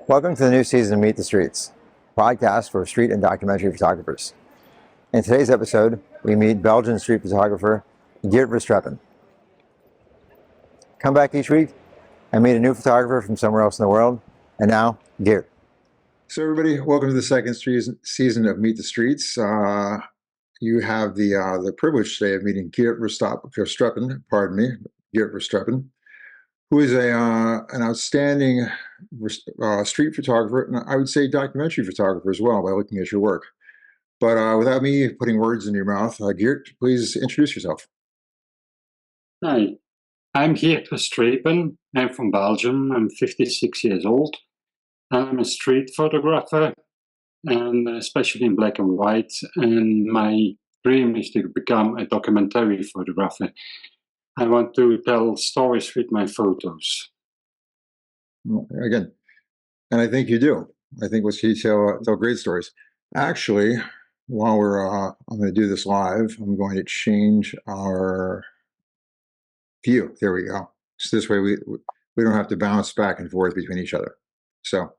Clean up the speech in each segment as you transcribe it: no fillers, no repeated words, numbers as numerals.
Welcome to the new season of Meet the Streets, a podcast for street and documentary photographers. In today's episode, we meet Belgian street photographer Geert Verstrepen. Come back each week and meet a new photographer from somewhere else in the world. And now, Geert. So everybody, welcome to the second season of Meet the Streets. You have the privilege today of meeting Geert Verstrepen, Geert Verstrepen, who is an outstanding street photographer, and I would say documentary photographer as well by looking at your work. But without me putting words in your mouth, Geert, please introduce yourself. Hi, I'm Geert Verstrepen. I'm from Belgium. I'm 56 years old. I'm a street photographer, and especially in black and white. And my dream is to become a documentary photographer. I want to tell stories with my photos. Again, and I think you do. I think you tell great stories. Actually, while I'm going to do this live, I'm going to change our view. There we go. So this way we don't have to bounce back and forth between each other. So,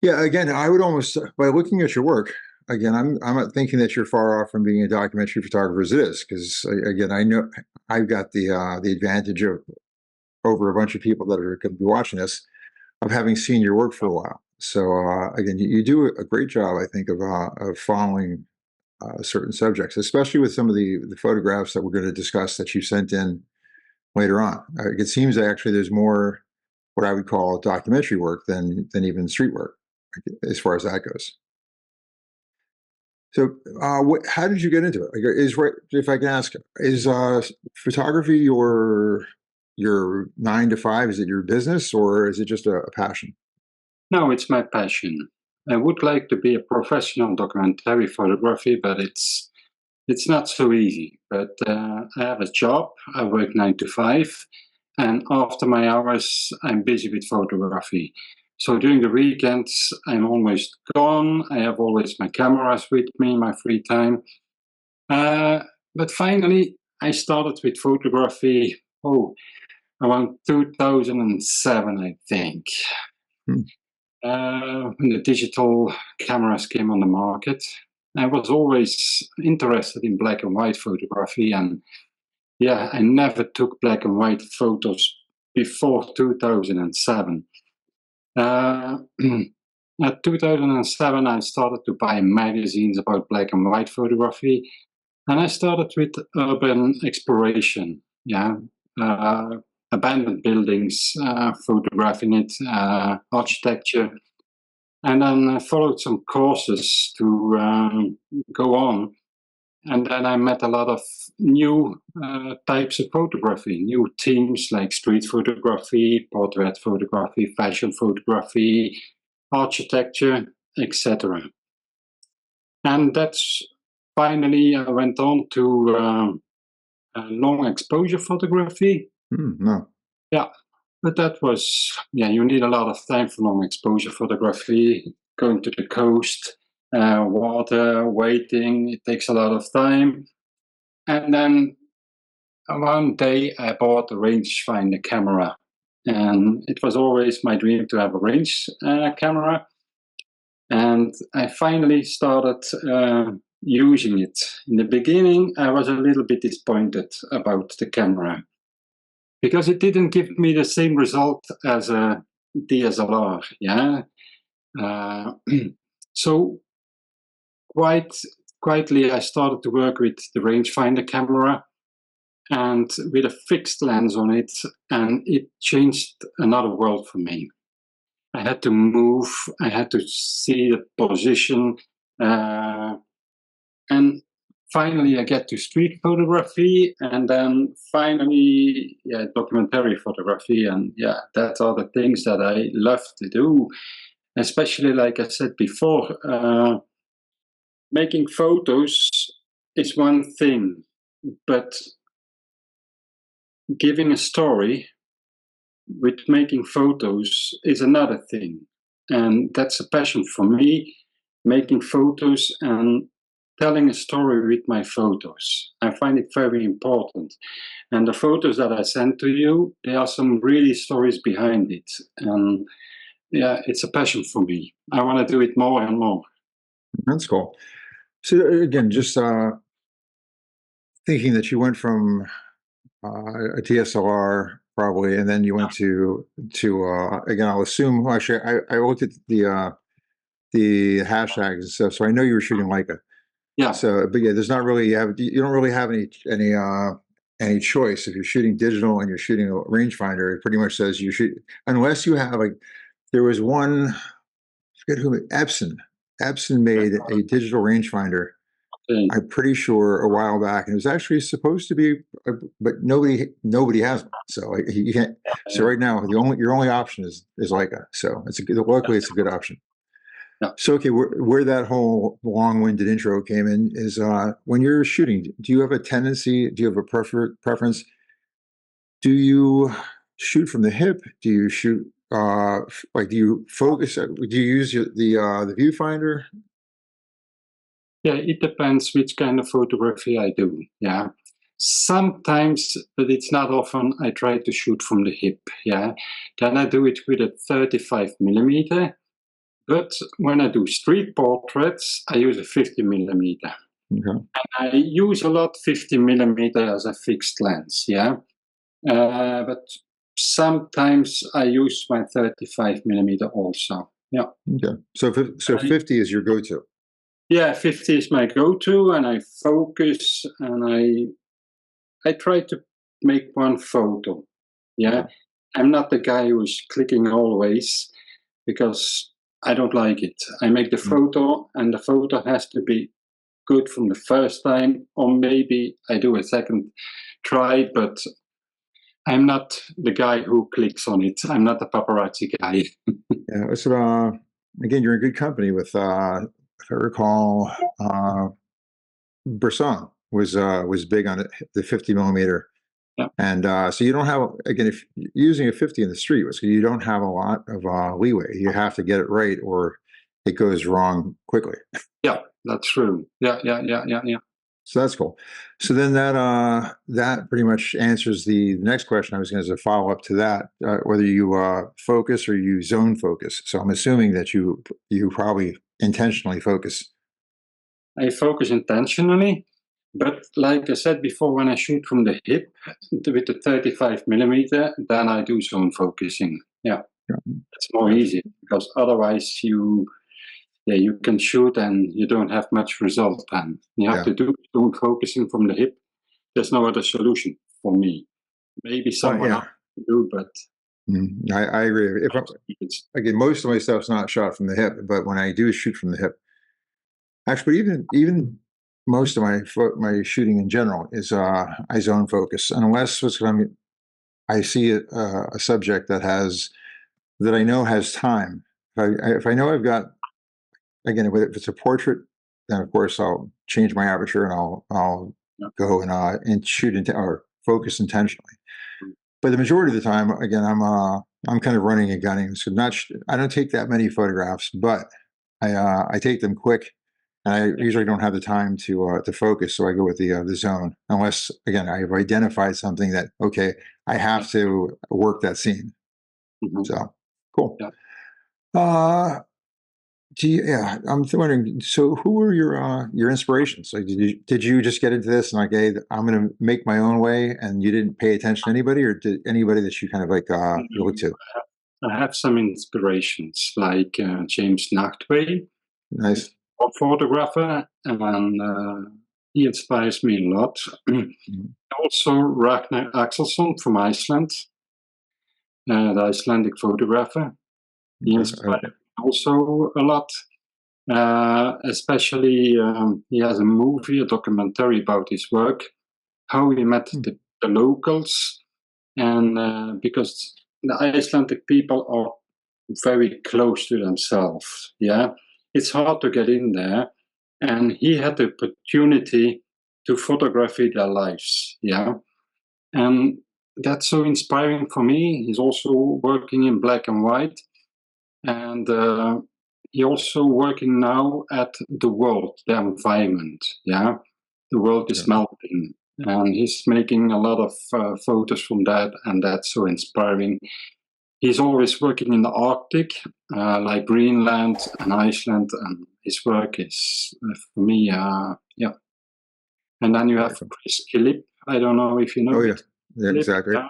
yeah, again, I would almost, by looking at your work, again, I'm not thinking that you're far off from being a documentary photographer as it is, because again, I know I've got the advantage of over a bunch of people that are going to be watching this of having seen your work for a while. So again, you do a great job, I think, of following certain subjects, especially with some of the photographs that we're going to discuss that you sent in later on. It seems that actually there's more what I would call documentary work than even street work, as far as that goes. So how did you get into it? If I can ask, is photography your 9 to 5? Is it your business, or is it just a passion? No, it's my passion. I would like to be a professional documentary photographer, but it's not so easy. But I have a job. I work 9 to 5, and after my hours, I'm busy with photography. So during the weekends, I'm almost gone. I have always my cameras with me, my free time. But finally, I started with photography, around 2007, I think. When the digital cameras came on the market. I was always interested in black and white photography, and yeah, I never took black and white photos before 2007. At 2007, I started to buy magazines about black and white photography, and I started with urban exploration. Abandoned buildings, photographing it, architecture, and then followed some courses to go on. And then I met a lot of new types of photography, new themes like street photography, portrait photography, fashion photography, architecture, etc. And that's finally I went on to long exposure photography. No. Yeah, but that was, you need a lot of time for long exposure photography, going to the coast, water, waiting, it takes a lot of time. And then one day I bought a rangefinder camera, and it was always my dream to have a range camera. And I finally started using it. In the beginning, I was a little bit disappointed about the camera, because it didn't give me the same result as a DSLR, So quite quietly I started to work with the rangefinder camera and with a fixed lens on it, and it changed another world for me. I had to move, I had to see the position, and finally I get to street photography, and then finally documentary photography, and that's all the things that I love to do, especially like I said before, making photos is one thing, but giving a story with making photos is another thing, and that's a passion for me, making photos and telling a story with my photos. I find it very important. And the photos that I send to you, there are some really stories behind it. And yeah, it's a passion for me. I want to do it more and more. That's cool. So again, just thinking that you went from a DSLR probably, and then you went to again, I'll assume. Well, actually, I looked at the hashtags and stuff, so I know you were shooting Leica. Yeah. So, but yeah, there's not really you don't really have any choice if you're shooting digital and you're shooting a rangefinder. It pretty much says you shoot unless you have like there was one. I forget who Epson. Epson made a digital rangefinder. Okay. I'm pretty sure a while back, and it was actually supposed to be, but nobody has them. So like, you can't. So right now, your only option is Leica. So luckily it's a good option. Yeah. So okay, where that whole long-winded intro came in is when you're shooting, do you have a tendency? Do you have a preference? Do you shoot from the hip? Do you shoot like do you focus? Do you use the viewfinder? Yeah, it depends which kind of photography I do. Yeah, sometimes, but it's not often. I try to shoot from the hip. Yeah, then I do it with a 35mm. But when I do street portraits, I use a 50mm. Okay. I use a lot 50mm as a fixed lens. Yeah, but sometimes I use my 35mm also. Yeah. Okay. So 50 is your go-to. Yeah, 50 is my go-to, and I focus, and I try to make one photo. Yeah, I'm not the guy who's clicking always because I don't like it. I make the photo, and the photo has to be good from the first time, or maybe I do a second try, but I'm not the guy who clicks on it. I'm not the paparazzi guy. Yeah. So again, you're in good company with if I recall, Bresson was big on it, the 50mm. Yeah. And so you don't have, again, if you're using a 50 in the street, so you don't have a lot of leeway. You have to get it right or it goes wrong quickly. Yeah, that's true. Yeah. So that's cool. So then that pretty much answers the next question I was going to follow up to that, whether you focus or you zone focus. So I'm assuming that you probably intentionally focus. I focus intentionally, but like I said before, when I shoot from the hip with the 35mm, then I do zone focusing. Yeah, it's more easy because otherwise you can shoot and you don't have much result. And you have to do zone focusing from the hip. There's no other solution for me. Maybe someone else can do, but I agree. Again, most of my stuff's not shot from the hip, but when I do shoot from the hip, actually, even most of my shooting in general is I zone focus, unless I see a subject that I know has time. If I know I've got, again, if it's a portrait, then of course I'll change my aperture and I'll go and shoot or focus intentionally. But the majority of the time, again, I'm kind of running and gunning, so I don't take that many photographs, but I take them quick. And I usually don't have the time to focus, so I go with the zone. Unless, again, I've identified something that I have to work that scene. So cool. Yeah. I'm wondering. So, who were your inspirations? Like, did you just get into this and like, hey, I'm going to make my own way, and you didn't pay attention to anybody, or did anybody that you kind of like look to? I have some inspirations, like James Nachtwey. Nice. A photographer, and he inspires me a lot. Also, Ragnar Axelsson from Iceland, the Icelandic photographer. He inspired me also a lot. Especially, he has a movie, a documentary about his work, how he met the locals, and because the Icelandic people are very close to themselves. Yeah, it's hard to get in there, and he had the opportunity to photograph their lives. Yeah, and that's so inspiring for me. He's also working in black and white, and he also working now at the world, the environment. Yeah, the world is melting, and he's making a lot of photos from that, and that's so inspiring. he's always working in the Arctic, like Greenland and Iceland, and his work is for me, yeah. And then you have Chris Killip. I don't know if you know Oh it. yeah, Killip, exactly. yeah.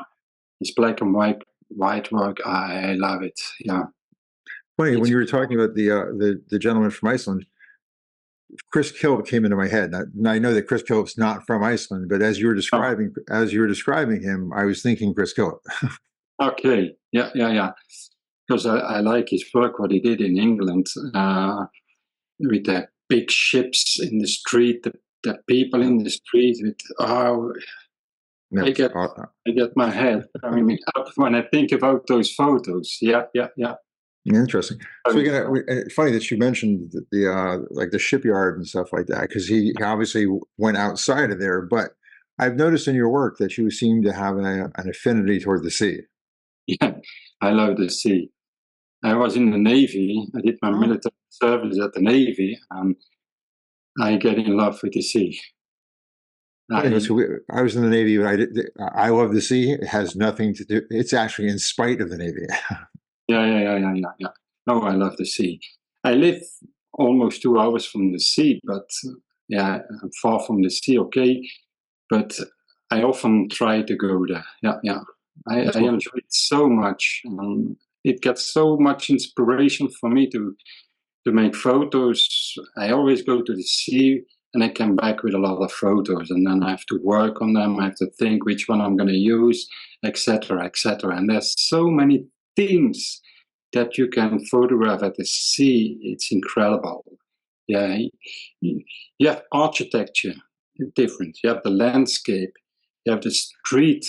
His black and white work. I love it. Yeah. Funny, when It's you were talking about the gentleman from Iceland, Chris Kilp came into my head. Now I know that Chris Kilp's not from Iceland, but as you were describing him, I was thinking Chris Kilp. okay. Yeah, yeah, yeah. Because I like his work, what he did in England, with the big ships in the street, the people in the street. With I get my head coming up when I think about those photos. Yeah, yeah, yeah. Interesting. So funny that you mentioned the like the shipyard and stuff like that, because he obviously went outside of there. But I've noticed in your work that you seem to have an affinity toward the sea. Yeah, I love the sea. I was in the Navy. I did my military service at the Navy, and I get in love with the sea. I was in the Navy, but I love the sea. It has nothing to do. It's actually in spite of the Navy. Yeah. No, I love the sea. I live almost 2 hours from the sea, but yeah, I'm far from the sea, okay. But I often try to go there. Yeah. I enjoy it so much. It gets so much inspiration for me to make photos. I always go to the sea and I come back with a lot of photos, and then I have to work on them. I have to think which one I'm going to use, etc., etc. And there's so many things that you can photograph at the sea. It's incredible. Yeah, you have architecture, different. You have the landscape. You have the street.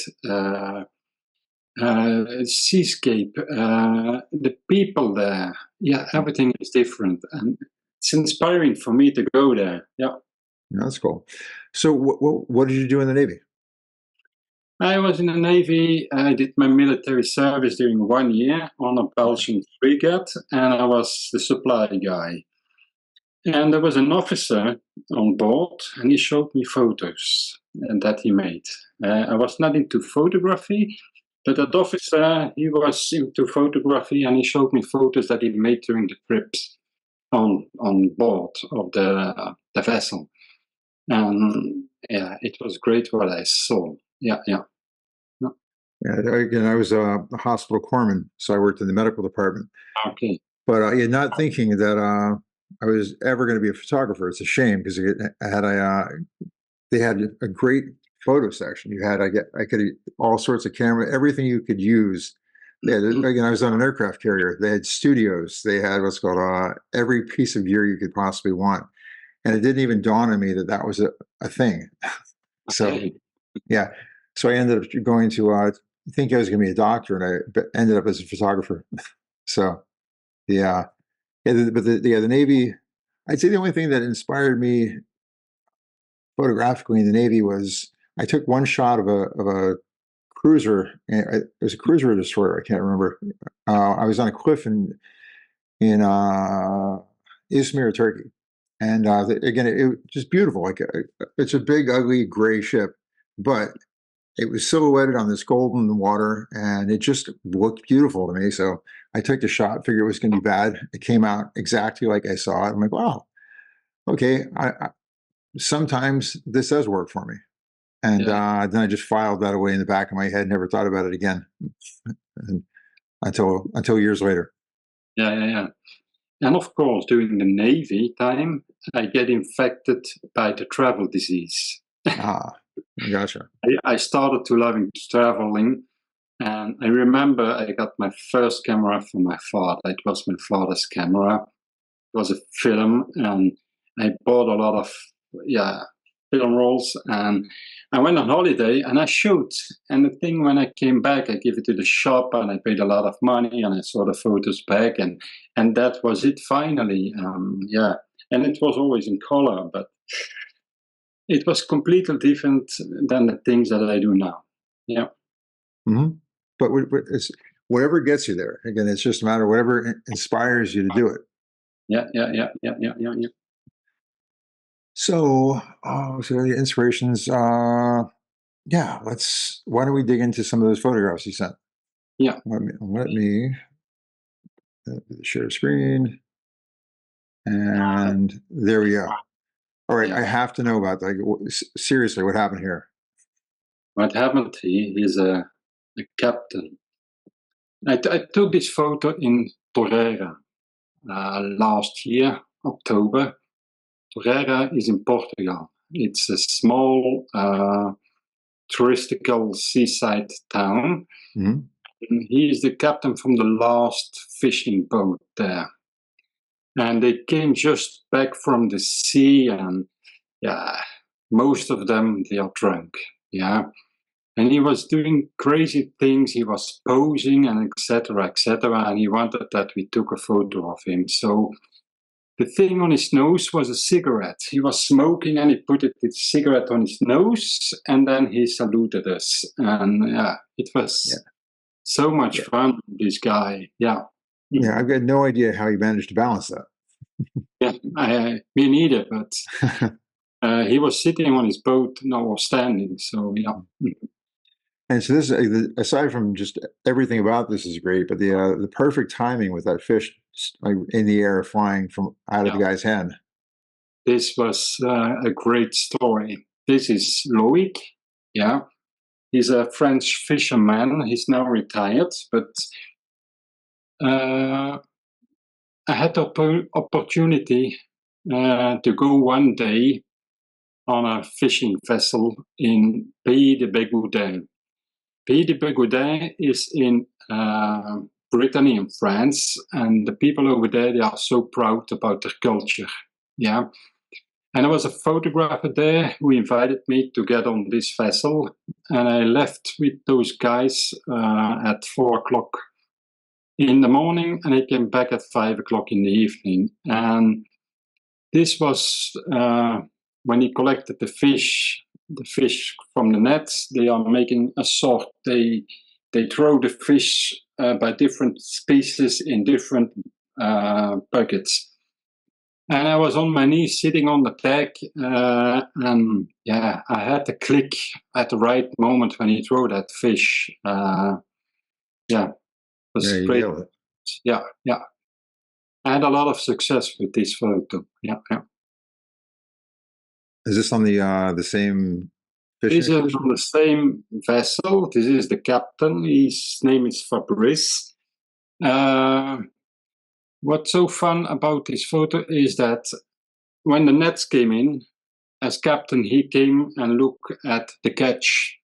Seascape, the people there, yeah, everything is different, and it's inspiring for me to go there. Yeah, that's cool. So, what did you do in the Navy? I was in the Navy. I did my military service during 1 year on a Belgian frigate, and I was the supply guy. And there was an officer on board, and he showed me photos that he made. I was not into photography, but that officer, he was into photography, and he showed me photos that he made during the trips on board of the vessel. And yeah, it was great what I saw. Yeah. Again, I was a hospital corpsman, so I worked in the medical department. Okay. But not thinking that I was ever going to be a photographer. It's a shame because they had a great photo section. You had I could all sorts of camera, everything you could use. They had, again, I was on an aircraft carrier. They had studios. They had what's called every piece of gear you could possibly want, and it didn't even dawn on me that that was a thing. So yeah, so I ended up going to think I was going to be a doctor, and I ended up as a photographer. So yeah, but the Navy. I'd say the only thing that inspired me photographically in the Navy was I took one shot of a cruiser. It was a cruiser or destroyer. I can't remember. I was on a cliff in Izmir, Turkey, and again, it just beautiful. Like it's a big, ugly gray ship, but it was silhouetted on this golden water, and it just looked beautiful to me. So I took the shot, figured it was going to be bad. It came out exactly like I saw it. I'm like, wow, okay. Sometimes this does work for me. And then I just filed that away in the back of my head, never thought about it again until years later. Yeah. And of course, during the Navy time, I get infected by the travel disease. Gotcha. I started to loving traveling, and I remember I got my first camera from my father. It was my father's camera. It was a film, and I bought a lot of film rolls, and I went on holiday and I shoot. And the thing, when I came back, I gave it to the shop and I paid a lot of money, and I saw the photos back, and that was it finally. And it was always in color, but it was completely different than the things that I do now. Yeah. Mm-hmm. But it's whatever gets you there. Again, it's just a matter of whatever inspires you to do it. Yeah. So the inspirations. Why don't we dig into some of those photographs you sent? Yeah. Let me share screen. And there we go. All right, Yeah. I have to know about that. Like, seriously, what happened here? What happened? He is a captain. I took this photo in Torreira last year, October. Torreira is in Portugal. It's a small touristical seaside town. Mhm. And he is the captain from the last fishing boat there. And they came just back from the sea, and yeah, most of them, they are drunk. Yeah. And he was doing crazy things. He was posing and etc. etc. And he wanted that we took a photo of him. So the thing on his nose was a cigarette. He was smoking and he put his cigarette on his nose and then he saluted us. And yeah, it was so much fun, this guy. Yeah. Yeah, I've got no idea how he managed to balance that. Yeah, me neither, but he was sitting on his boat, no, or standing. So yeah. And so this, aside from just everything about this is great, but the perfect timing with that fish like in the air flying from out of the guy's hand. This was a great story. This is Loic. Yeah. He's a French fisherman. He's now retired, but I had the opportunity to go one day on a fishing vessel in Pays de Bégoudin. Pays de Bégoudin is in Brittany in France, and the people over there, they are so proud about their culture. Yeah. And there was a photographer there who invited me to get on this vessel, and I left with those guys at 4 o'clock in the morning, and I came back at 5 o'clock in the evening. And this was when he collected the fish from the nets. They are making a sort. They throw the fish by different species in different buckets. And I was on my knees sitting on the deck, and yeah, I had to click at the right moment when he threw that fish. Yeah, it was Yeah, you great. nailed it. Yeah, yeah. I had a lot of success with this photo. Yeah, yeah. Is this on the same fishing This is expedition? on the same vessel. This is the captain. His name is Fabrice. What's so fun about this photo is that when the nets came in, as captain, he came and looked at the catch.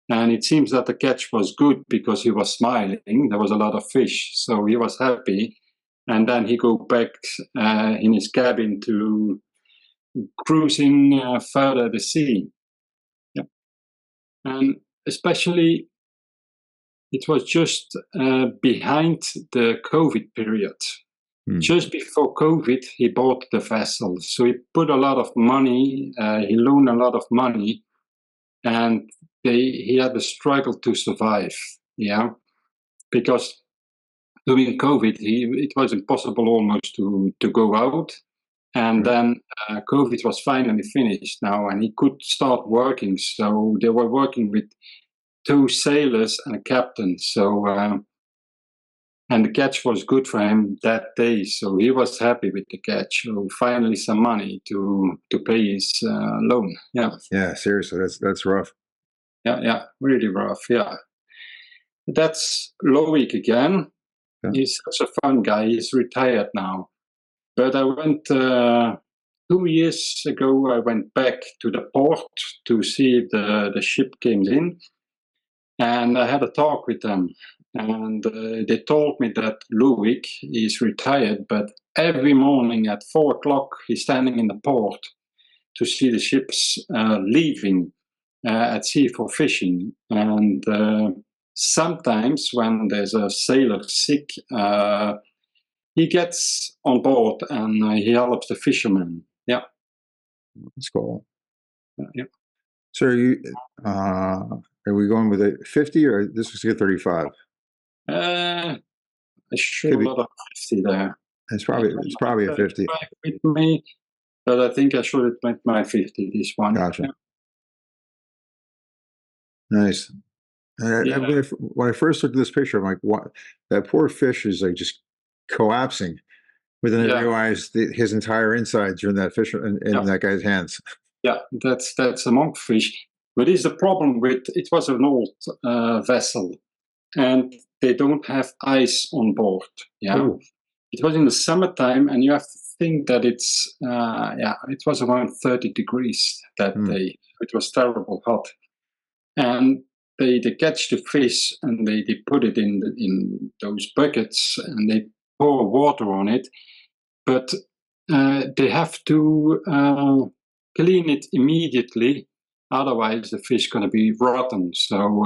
And it seems that the catch was good because he was smiling. There was a lot of fish, so he was happy. And then he go back in his cabin to cruising further the sea. Yeah. And especially, it was just behind the COVID period. Just before COVID, he bought the vessel. So he put a lot of money, he loaned a lot of money, and he had a struggle to survive. Yeah. Because during COVID, it was impossible almost to go out. And then COVID was finally finished now, and he could start working. So they were working with 2 sailors and a captain. So, and the catch was good for him that day. So he was happy with the catch. So finally some money to pay his loan. Yeah. Yeah, seriously, that's rough. Yeah, yeah, really rough. Yeah. That's Loic again. Yeah. He's such a fun guy. He's retired now. But I went 2 years ago. I went back to the port to see if the ship came in, and I had a talk with them. And they told me that Loic is retired, but every morning at 4 o'clock he's standing in the port to see the ships leaving at sea for fishing. And sometimes when there's a sailor sick, he gets on board and he helps the fishermen. Yeah. That's cool. Yeah. So are we going with a 50 or this was a 35? I should a lot of 50 there. It's probably a 50. With me, but I think I should have made my 50, this one. Gotcha. Yeah. Nice. And when I first looked at this picture, I'm like, what? That poor fish is like just collapsing. But then I realized that his entire insides are in that fish in that guy's hands. Yeah, that's a monkfish. But is the problem with it was an old vessel, and they don't have ice on board. Yeah, Ooh. it was in the summertime, and you have to think that it's it was around 30 degrees that day. It was terrible hot, and they catch the fish and they put it in those buckets and they pour water on it, but they have to clean it immediately, otherwise the fish going to be rotten. So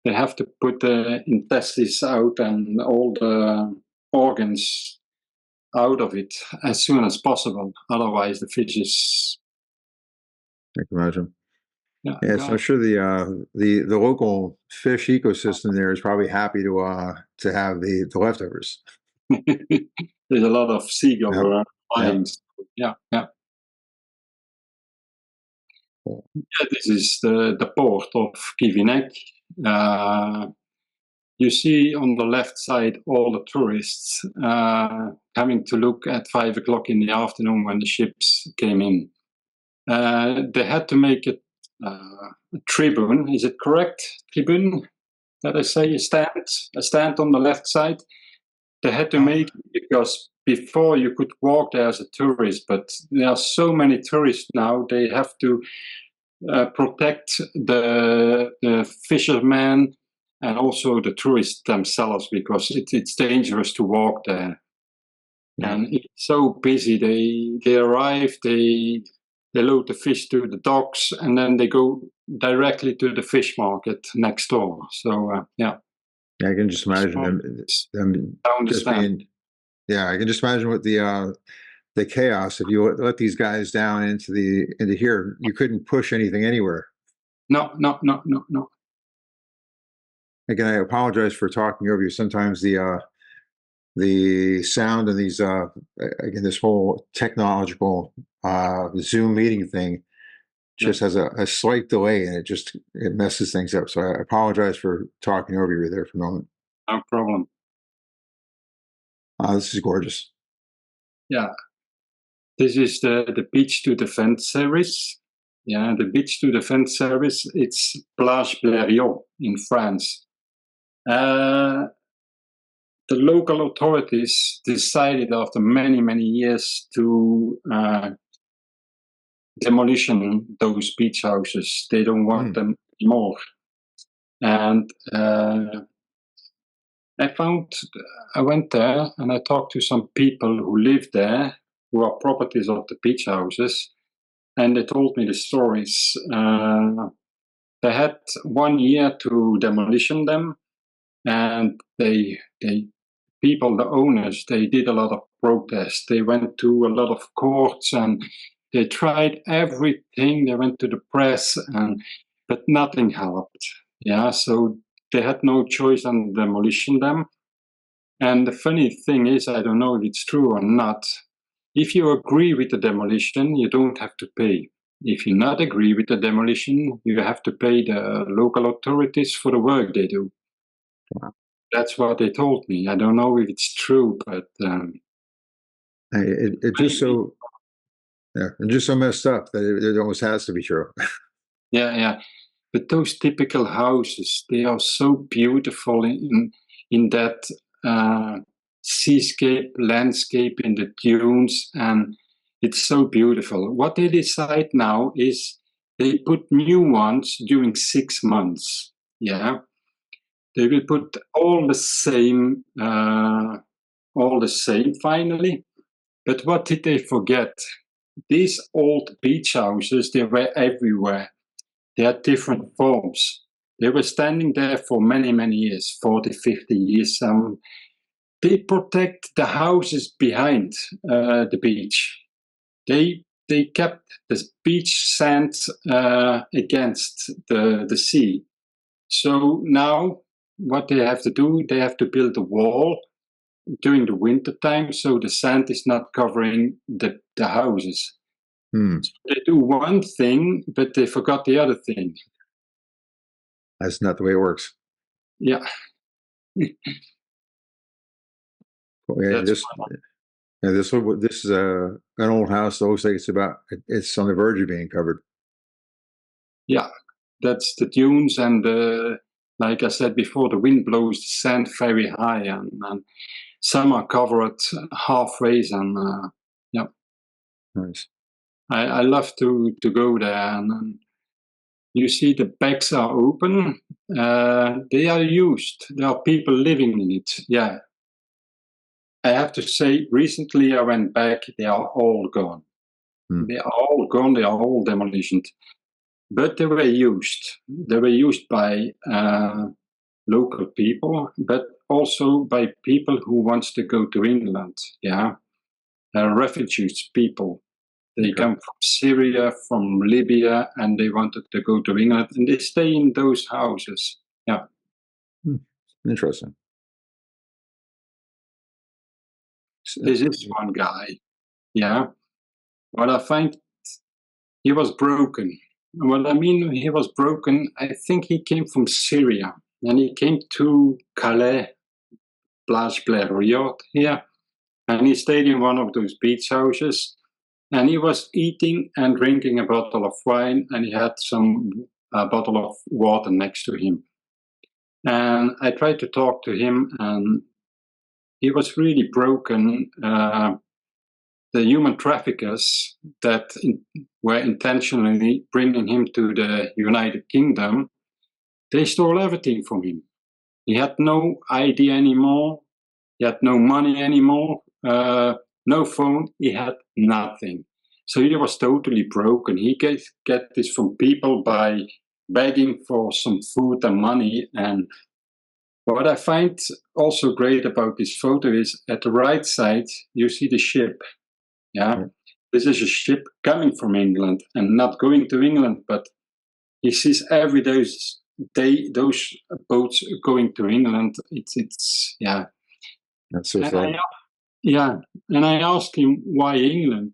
they have to put the intestines out and all the organs out of it as soon as possible. Otherwise, the fish is. I can imagine. Yeah, so I'm sure the local fish ecosystem there is probably happy to have the leftovers. There's a lot of seagull around flying. Yeah. This is the port of Kivinek. You see on the left side all the tourists coming to look at 5 o'clock in the afternoon when the ships came in. They had to make a tribune. Is it correct? Tribune? That I say a stand on the left side. They had to make it because before you could walk there as a tourist, but there are so many tourists now. They have to protect the fishermen and also the tourists themselves because it's dangerous to walk there. And it's so busy. They arrive, they load the fish to the docks, and then they go directly to the fish market next door. So I can just imagine them just being. Yeah, I can just imagine what the chaos. If you let these guys down into here, you couldn't push anything anywhere. No. Again, I apologize for talking over you. Sometimes the sound of these again, this whole technological Zoom meeting thing just has a slight delay, and it messes things up. So I apologize for talking over you there for a moment. No problem. This is gorgeous. Yeah. This is the Beach to Defend series. Yeah, the Beach to Defend series, it's Plage Blériot in France. The local authorities decided after many, many years to demolition those beach houses. They don't want them anymore. And I went there and I talked to some people who live there, who are properties of the beach houses, and they told me the stories. They had 1 year to demolition them, and the owners, they did a lot of protest. They went to a lot of courts and they tried everything. They went to the press, but nothing helped. Yeah, so they had no choice on demolition them. And the funny thing is, I don't know if it's true or not, if you agree with the demolition, you don't have to pay. If you not agree with the demolition, you have to pay the local authorities for the work they do. Wow. That's what they told me. I don't know if it's true, but it's just so messed up that it almost has to be true. Yeah. But those typical houses, they are so beautiful in that seascape, landscape in the dunes, and it's so beautiful. What they decide now is they put new ones during 6 months. Yeah, they will put all the same finally. But what did they forget? These old beach houses, they were everywhere. They had different forms. They were standing there for many, many years, 40, 50 years. They protect the houses behind the beach. They kept the beach sand against the sea. So now what they have to do, they have to build a wall during the winter time so the sand is not covering the houses. So they do one thing, but they forgot the other thing. That's not the way it works. Yeah, Well, yeah, that's this is an old house that looks like it's on the verge of being covered. yeah, that's the dunes, and like I said before, the wind blows the sand very high, and some are covered halfway, and yeah, Nice. I love to go there, and you see the backs are open. They are used. There are people living in it. Yeah, I have to say, recently I went back. They are all gone. They are all gone. They are all demolished. But they were used. They were used by local people, but also by people who wants to go to England. Yeah, refugees people. They Okay. come from Syria, from Libya, and they wanted to go to England, and they stay in those houses. Yeah. Interesting. So, This is one guy. Yeah. What I find, he was broken. What I mean, he was broken, I think he came from Syria, and he came to Calais, Plage Blériot here, and he stayed in one of those beach houses, and he was eating and drinking a bottle of wine, and he had a bottle of water next to him. And I tried to talk to him, and he was really broken. The human traffickers that were intentionally bringing him to the United Kingdom, they stole everything from him. He had no ID anymore. He had no money anymore. No phone. He had nothing. So he was totally broken. He get this from people by begging for some food and money. And what I find also great about this photo is at the right side, you see the ship. Yeah. This is a ship coming from England and not going to England, but he sees every those boats going to England. It's yeah. that's so And sad. yeah, and I asked him why England,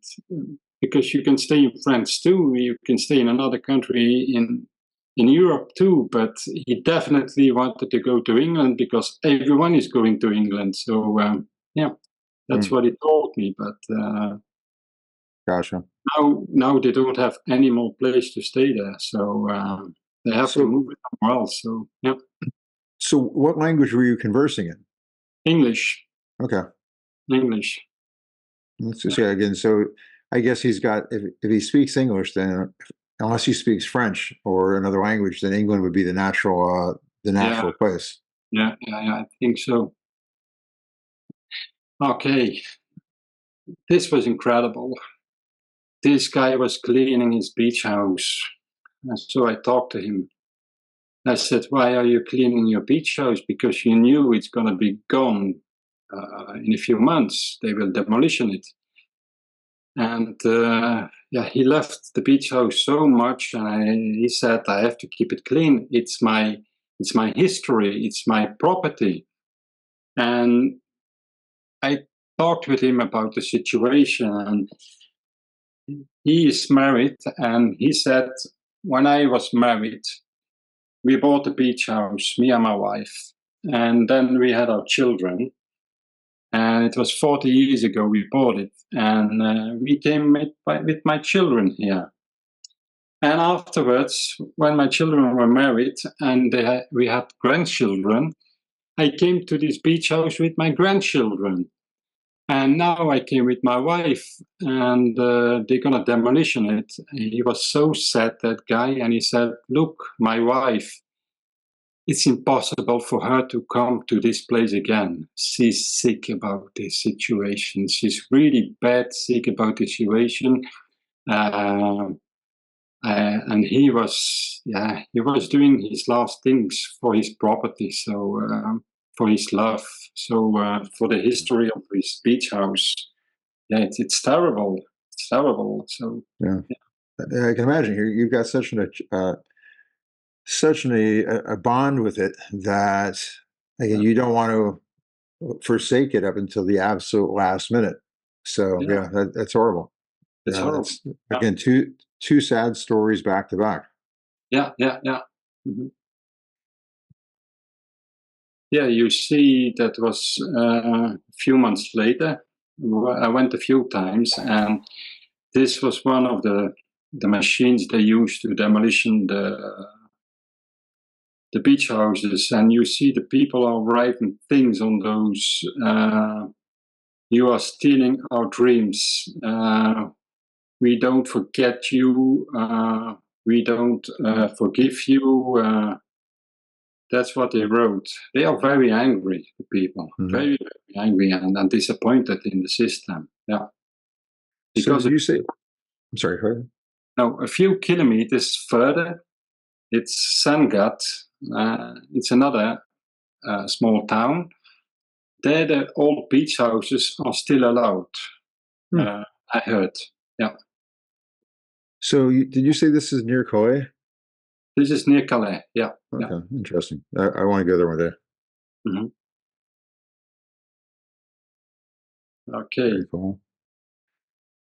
because you can stay in France too. You can stay in another country in Europe too. But he definitely wanted to go to England because everyone is going to England. So yeah, that's what he told me. But Gotcha. now they don't have any more place to stay there, so they have to So, move it somewhere else. So yeah, so what language were you conversing in? English, Okay. English. Let's just say again. So I guess he's got, if he speaks English, then unless he speaks French or another language, then England would be the natural Yeah, place. yeah, I think so. Okay, this was incredible. This guy was cleaning his beach house, and so I talked to him. I said, "Why are you cleaning your beach house? Because you knew it's going to be gone in a few months. They will demolish it." And yeah, he left the beach house so much, and he said, "I have to keep it clean. It's my history. It's my property." And I talked with him about the situation, and he is married, and he said, "When I was married, we bought a beach house, me and my wife, and then we had our children. And it was 40 years ago we bought it, and we came with my children here. And afterwards, when my children were married and we had grandchildren, I came to this beach house with my grandchildren. And now I came with my wife, and they're gonna demolish it." He was so sad, that guy, and he said, "Look, my wife, it's impossible for her to come to this place again. She's sick about this situation. She's really bad sick about the situation." Uh, and he was doing his last things for his property, so for his love, so for the history of his beach house. Yeah, it's terrible. It's terrible. So Yeah. I can imagine you've got such a bond with it that again, you don't want to forsake it up until the absolute last minute. So yeah, yeah, that's horrible. it's Yeah, horrible. that's Yeah, again two sad stories back to back. yeah. Mhm. yeah, you see that was a few months later. I went a few times, and this was one of the machines they used to demolition the beach houses, and you see the people are writing things on those. You are stealing our dreams. We don't forget you. We don't forgive you. That's what they wrote. They are very angry, the people, very, very angry and disappointed in the system. Yeah. Because you say, I'm sorry, go ahead. No, a few kilometers further, it's Sangat. It's another small town. There, the old beach houses are still allowed. I heard. Yeah. So, did you say this is near Calais? This is near Calais. Yeah. Okay, yeah. Interesting. I want to go there one day. Mm-hmm. Okay. Very cool.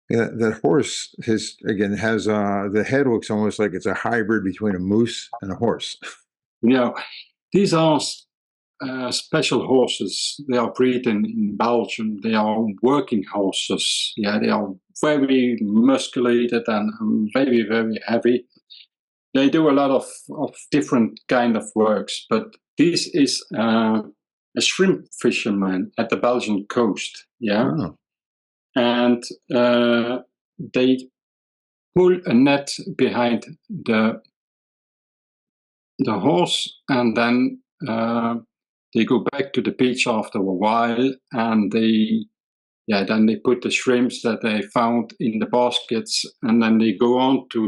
Yeah, that horse has the head looks almost like it's a hybrid between a moose and a horse. Yeah, these are special horses. They are bred in Belgium. They are working horses. Yeah, they are very musculated and very, very heavy. They do a lot of different kind of works, but this is a shrimp fisherman at the Belgian coast. Yeah. Oh. And they pull a net behind the horse, and then they go back to the beach after a while, and then they put the shrimps that they found in the baskets, and then they go on to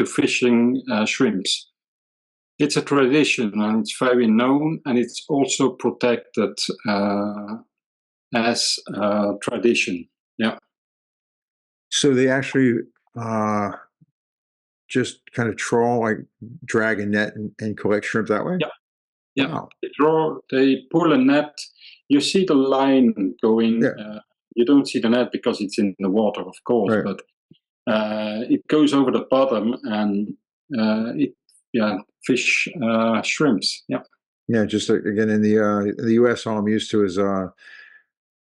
fishing shrimps. It's a tradition, and it's very known, and it's also protected as a tradition. Yeah. So they actually just kind of trawl, like drag a net and collect shrimp that way? Yeah. Yeah. Wow. They pull a net. You see the line going. Yeah. You don't see the net because it's in the water, of course, Right. but it goes over the bottom and fish shrimps. Yeah. Yeah, just again in the U.S., all I'm used to is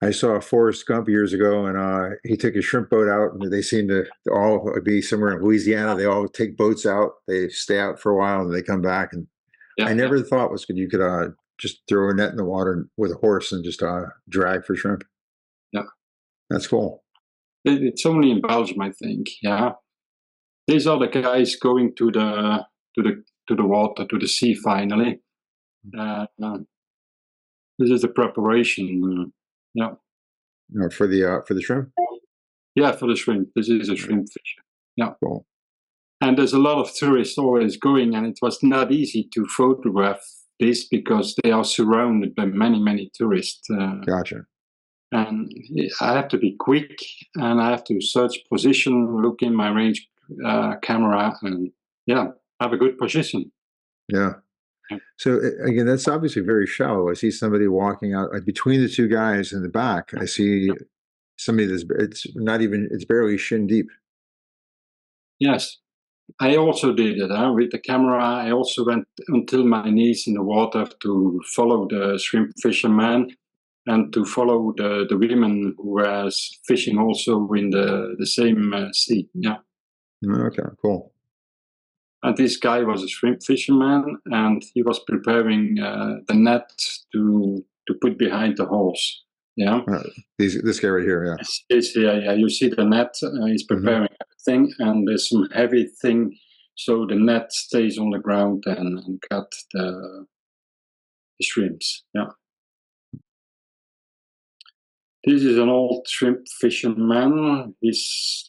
I saw Forrest Gump years ago, and he took a shrimp boat out, and they seem to all be somewhere in Louisiana. They all take boats out, they stay out for a while, and they come back. And I never thought you could just throw a net in the water with a horse and just drag for shrimp. Yeah, that's cool. It's only in Belgium, I think. Yeah, these are the guys going to the water, to the sea. Finally, this is the preparation. Yeah. No, for the shrimp. Yeah, for the shrimp. This is a shrimp fish. Yeah. Cool. And there's a lot of tourists always going, and it was not easy to photograph this because they are surrounded by many, many tourists. Gotcha. And I have to be quick, and I have to search position, look in my range camera, and have a good position. Yeah. So again, that's obviously very shallow. I see somebody walking out between the two guys in the back. I see somebody it's barely shin deep. Yes. I also did it with the camera. I also went until my knees in the water to follow the shrimp fisherman and to follow the women who were fishing also in the same sea. Yeah. Okay, cool. And this guy was a shrimp fisherman, and he was preparing the net to put behind the horse. Yeah. This guy right here. Yeah. Yeah. You see the net. He's preparing everything, and there's some heavy thing, so the net stays on the ground and cut the shrimps. Yeah. This is an old shrimp fisherman. He's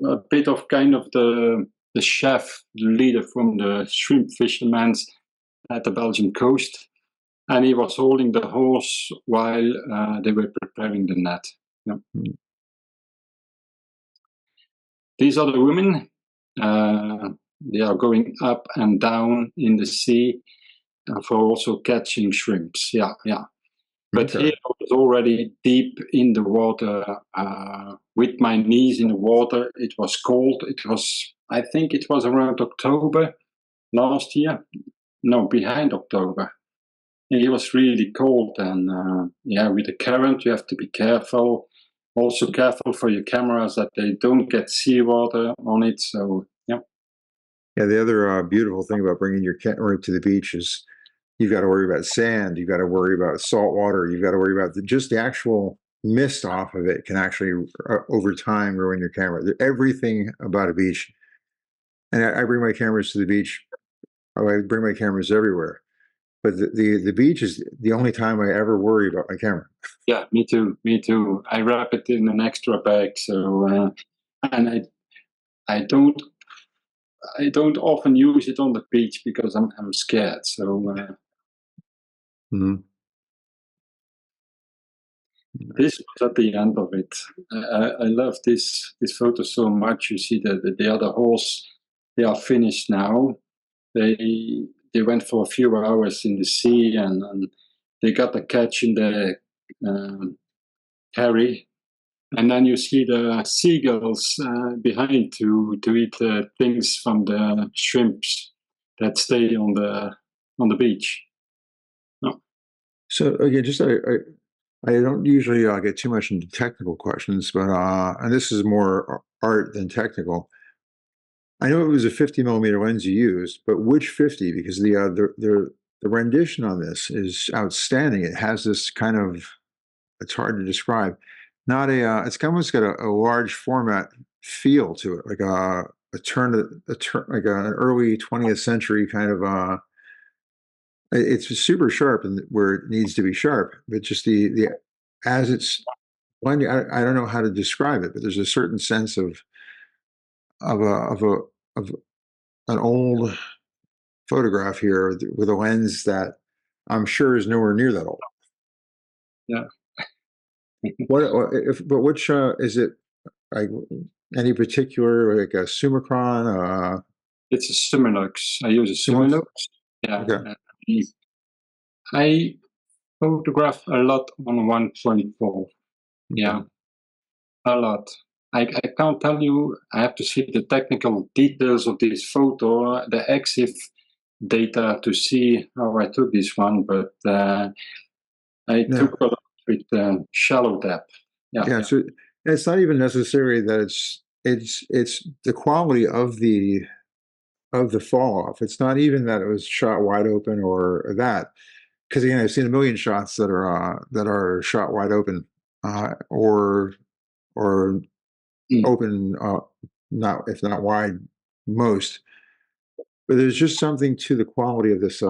a bit of kind of the chef, the leader from the shrimp fishermen at the Belgian coast. And he was holding the horse while they were preparing the net. Yeah. These are the women. They are going up and down in the sea for also catching shrimps. Yeah. But here I was already deep in the water, with my knees in the water. It was cold. I think it was around October last year. No, behind October. he was really cold, and yeah, with the current, you have to be careful. Also careful for your cameras that they don't get seawater on it. So yeah. Yeah, the other beautiful thing about bringing your camera to the beach is you've got to worry about sand, you've got to worry about salt water, you've got to worry about just the actual mist off of it can actually over time ruin your camera. Everything about a beach, and I bring my cameras to the beach. I bring my cameras everywhere, but the beach is the only time I ever worry about my camera. Yeah, me too. Me too. I wrap it in an extra bag, so and I don't often use it on the beach because I'm scared. So Mm-hmm. this was at the end of it. I love this photo so much. You see the other horse, they are finished now. They went for a few hours in the sea, and they got a catch in the carry. And then you see the seagulls behind to eat the things from the shrimps that stay on the beach. No. So again, just I don't usually get too much into technical questions, but and this is more art than technical. I know it was a 50 millimeter lens you used, but which 50? Because the rendition on this is outstanding. It has this kind of, it's hard to describe. Not a it's almost got a large format feel to it, like a turn like an early 20th century kind of it's super sharp and where it needs to be sharp, but just the as it's blending, I don't know how to describe it, but there's a certain sense of a of a of an old photograph here with a lens that I'm sure is nowhere near that old. Yeah. But which is it? Like any particular, like a Summicron? It's a Summilux. I use a Summilux? Summilux. Yeah. Okay. I photograph a lot on 124. Yeah, a lot. I can't tell you. I have to see the technical details of this photo, the EXIF data to see how I took this one, but I Yeah. took a lot with shallow depth. Yeah. Yeah. So it's not even necessarily that it's the quality of the fall off. It's not even that it was shot wide open or that, because again, I've seen a million shots that are shot wide open or open, not if not wide, most. But there's just something to the quality of this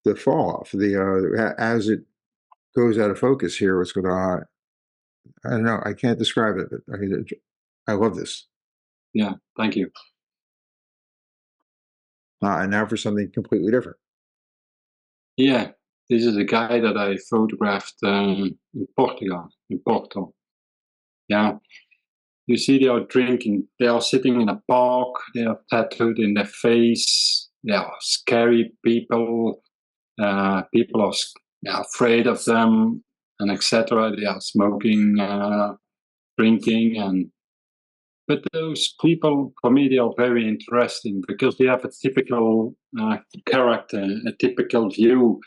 the fall off as it goes out of focus here. What's going on? I don't know. I can't describe it, but I love this. Yeah. Thank you. And now for something completely different. Yeah. This is a guy that I photographed in Portugal, in Porto. Yeah. You see, they are drinking. They are sitting in a park. They are tattooed in their face. They are scary people. People are afraid of them, and etc. They are smoking, drinking, but those people, for me, they are very interesting because they have a typical character, a typical view,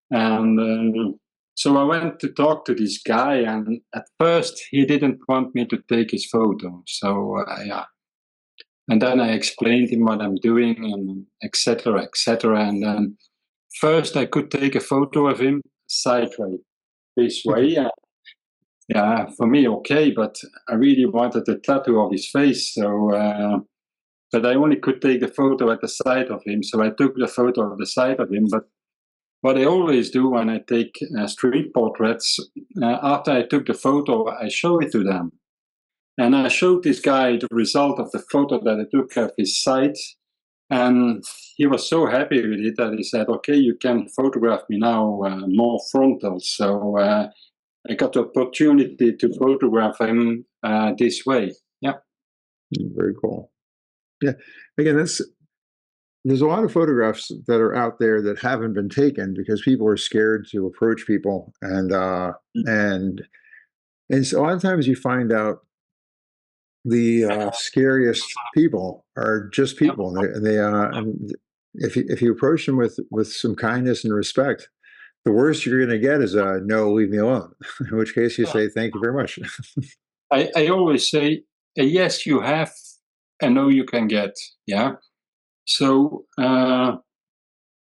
and so I went to talk to this guy, and at first he didn't want me to take his photo. So yeah, and then I explained him what I'm doing, and etc. etc. And then first I could take a photo of him sideways this way. Yeah, for me, okay, but I really wanted a tattoo of his face, so but I only could take the photo at the side of him, so I took the photo of the side of him. But what I always do when I take street portraits, after I took the photo, I show it to them. And I showed this guy the result of the photo that I took of his side, and he was so happy with it that he said, okay, you can photograph me now more frontal. So I got the opportunity to photograph him this way. Yeah. Very cool. Yeah. Again, there's a lot of photographs that are out there that haven't been taken because people are scared to approach people, and so a lot of times you find out the scariest people are just people, and if you approach them with some kindness and respect, the worst you're going to get is a no, leave me alone. In which case you say thank you very much. I always say a yes you have, a no you can get. Yeah. So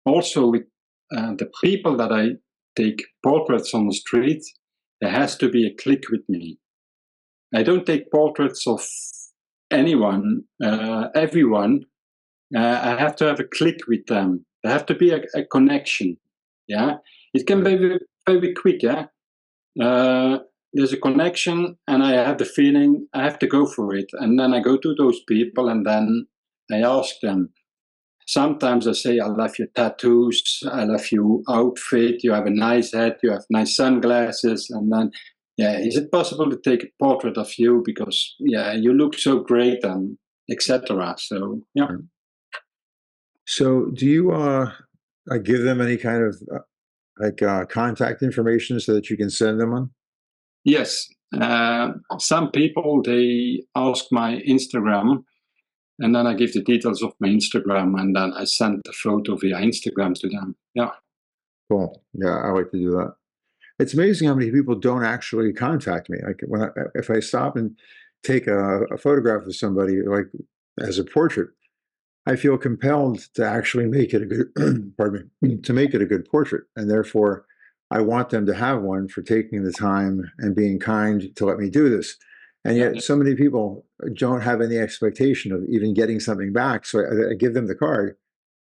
also with the people that I take portraits on the street, there has to be a click with me. I don't take portraits of anyone, everyone. I have to have a click with them. There have to be a connection. Yeah, it can be very, very quick. Yeah, there's a connection, and I have the feeling I have to go for it, and then I go to those people, and then I ask them. Sometimes I say, I love your tattoos, I love your outfit, you have a nice hat, you have nice sunglasses, and then, yeah, is it possible to take a portrait of you because, yeah, you look so great, and etc. So, yeah. So do you give them any kind of contact information so that you can send them on? Yes, some people, they ask my Instagram, and then I give the details of my Instagram, and then I send the photo via Instagram to them. Yeah. Cool. Yeah, I like to do that. It's amazing how many people don't actually contact me. Like if I stop and take a photograph of somebody, like as a portrait, I feel compelled to actually make it a good, pardon me, to make it a good portrait, and therefore I want them to have one for taking the time and being kind to let me do this. And yet, so many people don't have any expectation of even getting something back. So I give them the card,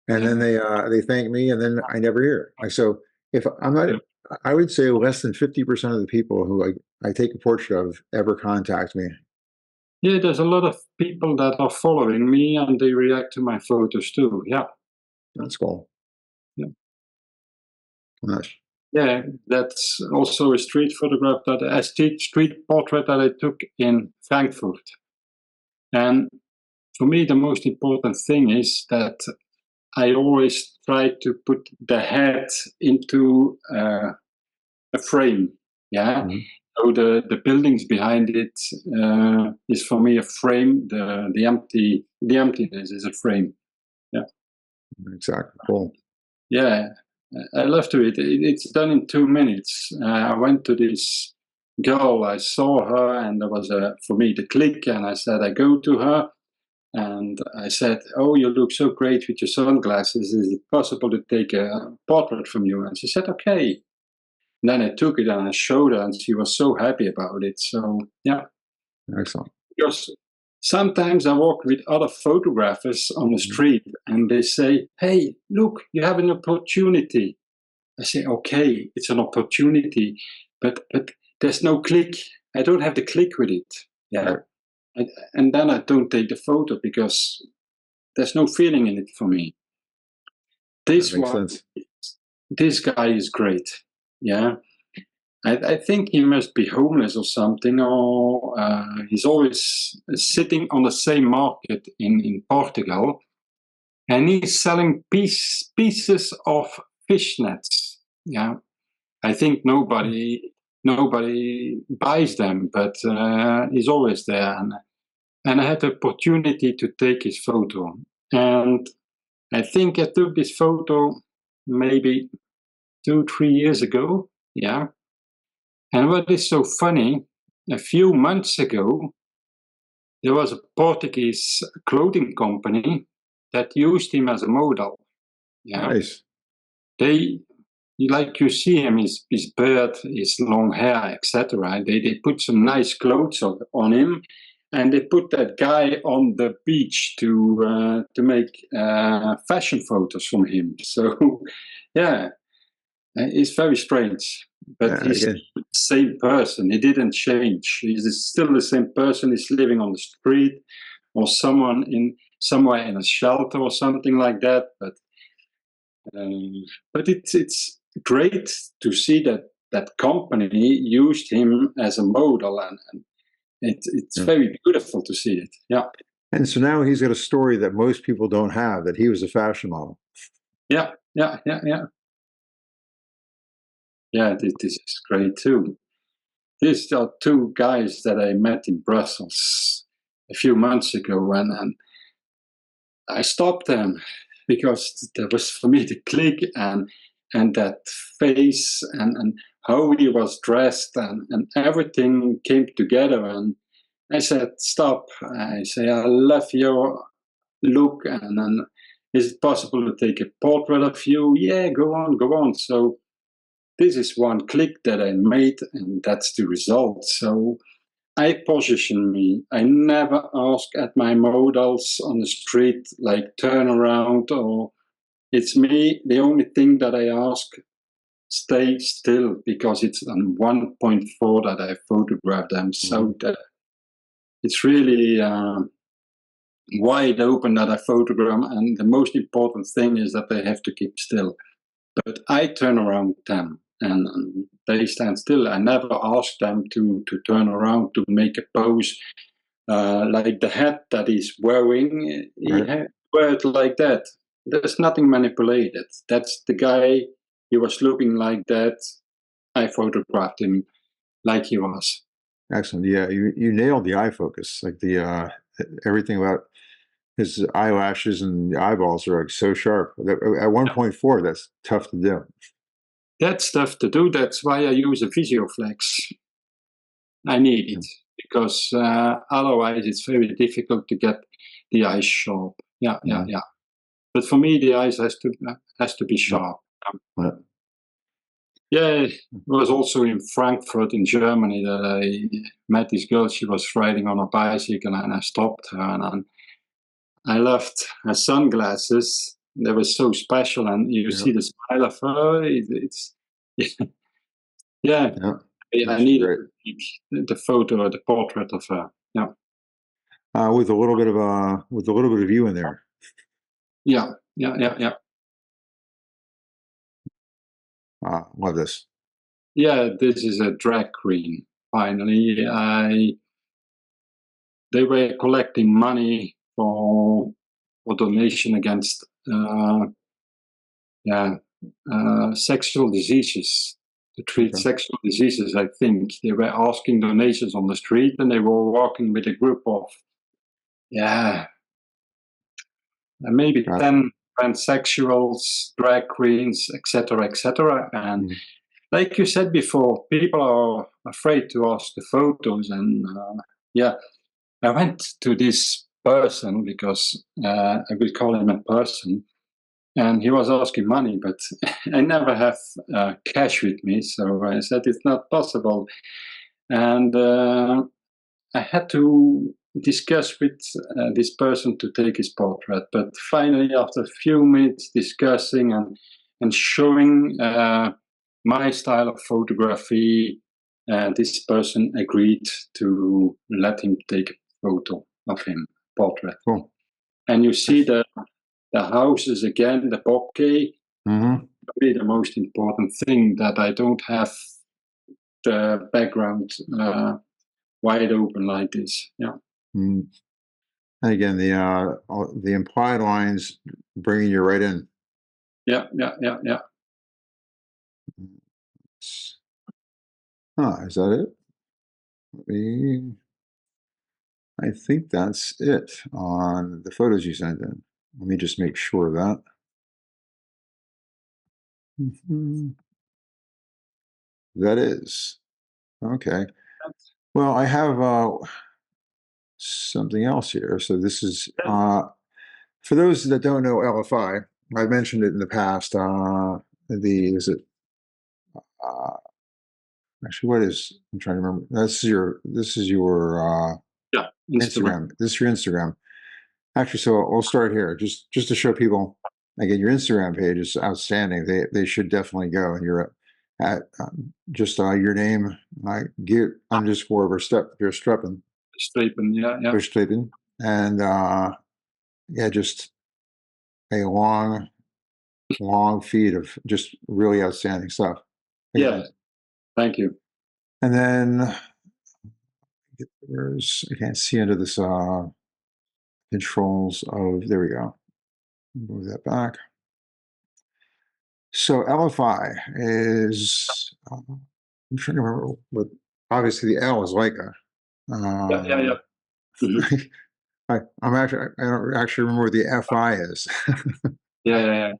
and then they thank me, and then I never hear. So if I'm not, I would say less than 50% of the people who I take a portrait of ever contact me. Yeah, there's a lot of people that are following me and they react to my photos too. Yeah. That's cool. Yeah. Nice. Yeah, that's also a street photograph street portrait that I took in Frankfurt. And for me, the most important thing is that I always try to put the head into a frame. Yeah. Mm-hmm. So the buildings behind it is for me a frame. The emptiness is a frame. Yeah. Exactly. Cool. Yeah, I love to it. It's done in 2 minutes. I went to this girl. I saw her, and there was for me the click. And I said, I go to her, and I said, "Oh, you look so great with your sunglasses. Is it possible to take a portrait from you?" And she said, "Okay." And then I took it and I showed her, and she was so happy about it. So yeah. Excellent. Because sometimes I walk with other photographers on the street and they say, "Hey, look, you have an opportunity." I say, "Okay, it's an opportunity, but there's no click. I don't have the click with it." Yeah. Right. And then I don't take the photo because there's no feeling in it for me. This That makes one, sense. this guy is great. Yeah. I think he must be homeless or something, or he's always sitting on the same market in Portugal, and he's selling pieces of fish nets. Yeah, I think nobody buys them, but he's always there, and I had the opportunity to take his photo, and I think I took this photo maybe 2-3 years ago. Yeah. And what is so funny, a few months ago, there was a Portuguese clothing company that used him as a model. Yeah. Nice. They, like you see him, his beard, his long hair, etc. They put some nice clothes on him, and they put that guy on the beach to make fashion photos from him. So, yeah, it's very strange. But he's Again, the same person. He didn't change. He's still the same person. He's living on the street, or somewhere in a shelter or something like that. But it's great to see that company used him as a model, and it's very beautiful to see it. Yeah. And so now he's got a story that most people don't have, that he was a fashion model. Yeah. Yeah, this is great too. These are two guys that I met in Brussels a few months ago, and I stopped them. because there was for me the click and that face and how he was dressed and everything came together. And I said, stop. I say, I love your look. And then, is it possible to take a portrait of you? Yeah, go on, go on. So this is one click that I made, and that's the result. So I position me. I never ask at my models on the street, like turn around, or it's me. The only thing that I ask, stay still, because it's on 1.4 that I photograph them. So that it's really wide open that I photograph. And the most important thing is that they have to keep still. But I turn around them and they stand still. I never ask them to turn around to make a pose like the hat that he's wearing. He wear it like that. There's nothing manipulated. That's the guy. He was looking like that. I photographed him like he was. Excellent. Yeah, you nailed the eye focus. Like the everything about his eyelashes and the eyeballs are like so sharp. At 1.4, that's tough to do. That's tough to do. That's why I use a VisioFlex. I need it because otherwise it's very difficult to get the eyes sharp. Yeah. But for me, the eyes has to be sharp. Yeah, it was also in Frankfurt in Germany that I met this girl. She was riding on a bicycle and I stopped her and I loved her sunglasses. They were so special, and you see the smile of her. It's yeah. I needed the photo or the portrait of her. Yeah. With a little bit of you in there. Yeah. Love this. Yeah, this is a drag queen. Finally, they were collecting money for donation against sexual diseases. To treat sexual diseases, I think they were asking donations on the street, and they were walking with a group of maybe 10 transsexuals, drag queens, etc. And like you said before, people are afraid to ask the photos. And I went to this person because I will call him a person, and he was asking money, but I never have cash with me. So I said, it's not possible. And I had to discuss with this person to take his portrait. But finally, after a few minutes discussing and showing my style of photography, this person agreed to let him take a photo of him, portrait. Cool. And you see the houses again, the bokeh. Probably the most important thing, that I don't have the background wide open like this. Yeah. And again, the implied lines bringing you right in. Yeah. Is that it? I think that's it on the photos you sent in. Let me just make sure of that. That is. Okay. Well, I have something else here. So this is, for those that don't know LFI, I've mentioned it in the past. Actually, I'm trying to remember. This is your Instagram. This is your Instagram. Actually, so we'll start here, just to show people. Again, your Instagram page is outstanding. They should definitely go. And you're at just your name, Geert _Verstrepen. Verstrepen, and just a long feed of just really outstanding stuff. Yeah, thank you. And then I can't see under this controls of, there we go. Move that back. So LFI is, I'm trying to remember what, obviously the L is Leica. Yeah. I don't actually remember what the FI is. Yeah.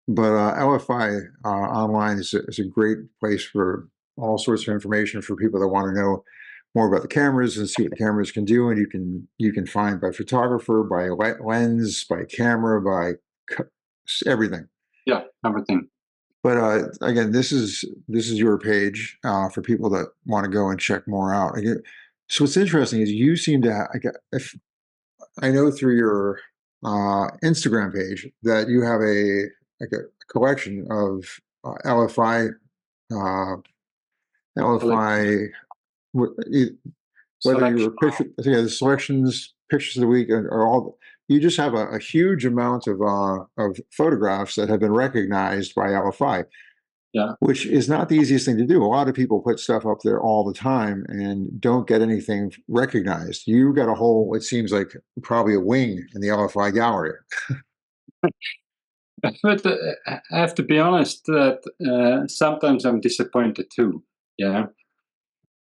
But LFI online is a great place for all sorts of information for people that want to know more about the cameras and see what the cameras can do. And you can find by photographer, by lens, by camera, by everything. Yeah, everything. But again, this is your page for people that want to go and check more out. Again, so what's interesting is you seem to. If I know through your Instagram page that you have a collection of LFI uh, LFI whether you Selection. were picture the selections, pictures of the week, or all. You just have a huge amount of photographs that have been recognized by LFI. Yeah. Which is not the easiest thing to do. A lot of people put stuff up there all the time and don't get anything recognized. You got a whole, it seems like probably a wing in the LFI gallery. But I have to be honest that sometimes I'm disappointed too. Yeah.